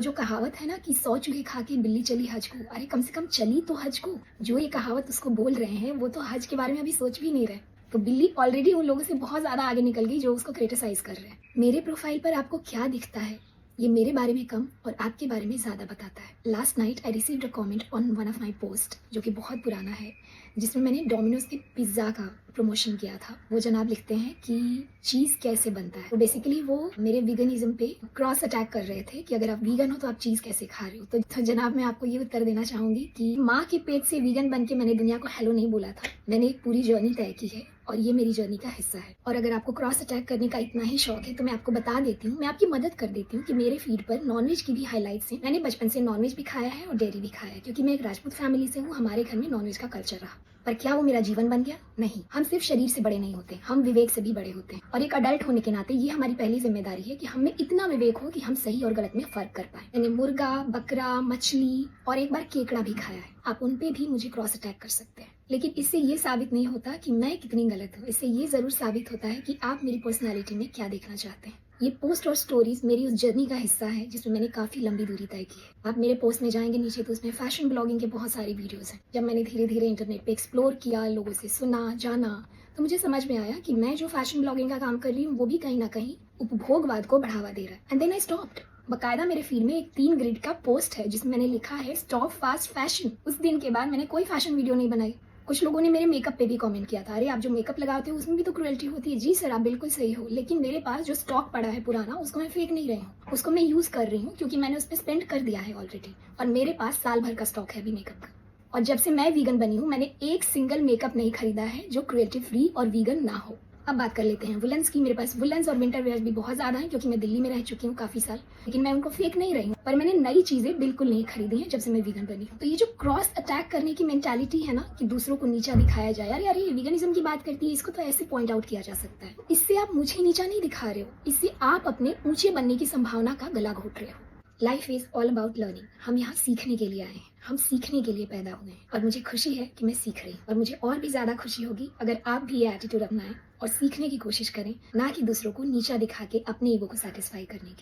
जो कहावत है ना कि 100 चूहे खा के बिल्ली चली हज को, अरे कम से कम चली तो हज को। जो ये कहावत उसको बोल रहे हैं वो तो हज के बारे में अभी सोच भी नहीं रहे। तो बिल्ली ऑलरेडी उन लोगों से बहुत ज्यादा आगे निकल गई जो उसको क्रिटिसाइज कर रहे हैं। मेरे प्रोफाइल पर आपको क्या दिखता है, ये मेरे बारे में कम और आपके बारे में ज्यादा बताता है। Last night I received a comment on one of my post, जो कि बहुत पुराना है, जिसमें मैंने डोमिनोज के पिज्ज़ा का प्रमोशन किया था। वो जनाब लिखते हैं कि चीज़ कैसे बनता है। तो बेसिकली वो मेरे वीगनिज्म पे क्रॉस अटैक कर रहे थे कि अगर आप वीगन हो तो आप चीज़ कैसे खा रहे हो। तो जनाब मैं आपको ये उत्तर देना चाहूँगी कि माँ के पेट से वीगन बन के मैंने दुनिया को हेलो नहीं बोला था। मैंने एक पूरी जर्नी तय की है और ये मेरी जर्नी का हिस्सा है। और अगर आपको क्रॉस अटैक करने का इतना ही शौक है तो मैं आपको बता देती हूँ, मैं आपकी मदद कर देती हूँ कि मेरे फीड पर नॉनवेज की भी हाईलाइट्स हैं। मैंने बचपन से नॉनवेज भी खाया है और डेयरी भी खाया है, क्योंकि मैं एक राजपूत फैमिली से हूँ। हमारे घर में नॉनवेज का कल्चर रहा। पर क्या वो मेरा जीवन बन गया? नहीं। हम सिर्फ शरीर से बड़े नहीं होते, हम विवेक से भी बड़े होते हैं। और एक अडल्ट होने के नाते ये हमारी पहली जिम्मेदारी है कि हमें इतना विवेक हो कि हम सही और गलत में फर्क कर पाए। मैंने मुर्गा, बकरा, मछली और एक बार केकड़ा भी खाया है। आप उन पे भी मुझे क्रॉस अटैक कर सकते हैं, लेकिन इससे ये साबित नहीं होता कि मैं कितनी गलत हूँ। इससे ये जरूर साबित होता है कि आप मेरी पर्सनैलिटी में क्या देखना चाहते हैं। ये पोस्ट और स्टोरीज मेरी उस जर्नी का हिस्सा है जिसमें मैंने काफी लंबी दूरी तय की है। आप मेरे पोस्ट में जाएंगे नीचे तो उसमें फैशन ब्लॉगिंग के बहुत सारी वीडियोस हैं। जब मैंने धीरे धीरे इंटरनेट पे एक्सप्लोर किया, लोगों से सुना, जाना, तो मुझे समझ में आया कि मैं जो फैशन ब्लॉगिंग का काम कर रही हूँ वो भी कहीं ना कहीं उपभोगवाद को बढ़ावा दे रहा है। And then I stopped. बकायदा मेरे फीड में एक 3 ग्रिड का पोस्ट है जिसमें मैंने लिखा है स्टॉप फास्ट फैशन। उस दिन के बाद मैंने कोई फैशन वीडियो नहीं बनाई। कुछ लोगों ने मेरे मेकअप पे भी कमेंट किया था, अरे आप जो मेकअप लगाते हो उसमें भी तो क्रुएल्टी होती है। जी सर, आप बिल्कुल सही हो, लेकिन मेरे पास जो स्टॉक पड़ा है पुराना, उसको मैं फेंक नहीं रही हूँ, उसको मैं यूज कर रही हूँ, क्योंकि मैंने उस पर स्पेंड कर दिया है ऑलरेडी। और मेरे पास साल भर का स्टॉक है अभी मेकअप का। और जब से मैं वीगन बनी हूँ मैंने एक सिंगल मेकअप नहीं खरीदा है जो क्रिएटिव फ्री और वीगन ना हो। अब बात कर लेते हैं वुलन्स की। मेरे पास वुलन्स और विंटर वेयर भी बहुत ज्यादा है, क्योंकि मैं दिल्ली में रह चुकी हूँ काफी साल, लेकिन मैं उनको फेंक नहीं रही हूँ। पर मैंने नई चीजें बिल्कुल नहीं खरीदी हैं जब से मैं वीगन बनी हूँ। तो ये जो क्रॉस अटैक करने की मेंटालिटी है ना, कि दूसरों को नीचा दिखाया जाए, अरे अरे वीगनिज्म की बात करती है, इसको तो ऐसे पॉइंट आउट किया जा सकता है। इससे आप मुझे नीचा नहीं दिखा रहे हो, इससे आप अपने ऊंचे बनने की संभावना का गला घोट रहे हो। Life is all about learning. हम यहाँ सीखने के लिए आए हैं, हम सीखने के लिए पैदा हुए हैं। और मुझे खुशी है कि मैं सीख रही हूँ। और मुझे और भी ज्यादा खुशी होगी अगर आप भी ये एटीट्यूड अपनाएं और सीखने की कोशिश करें, ना कि दूसरों को नीचा दिखा के अपने ईगो को सेटिस्फाई करने की।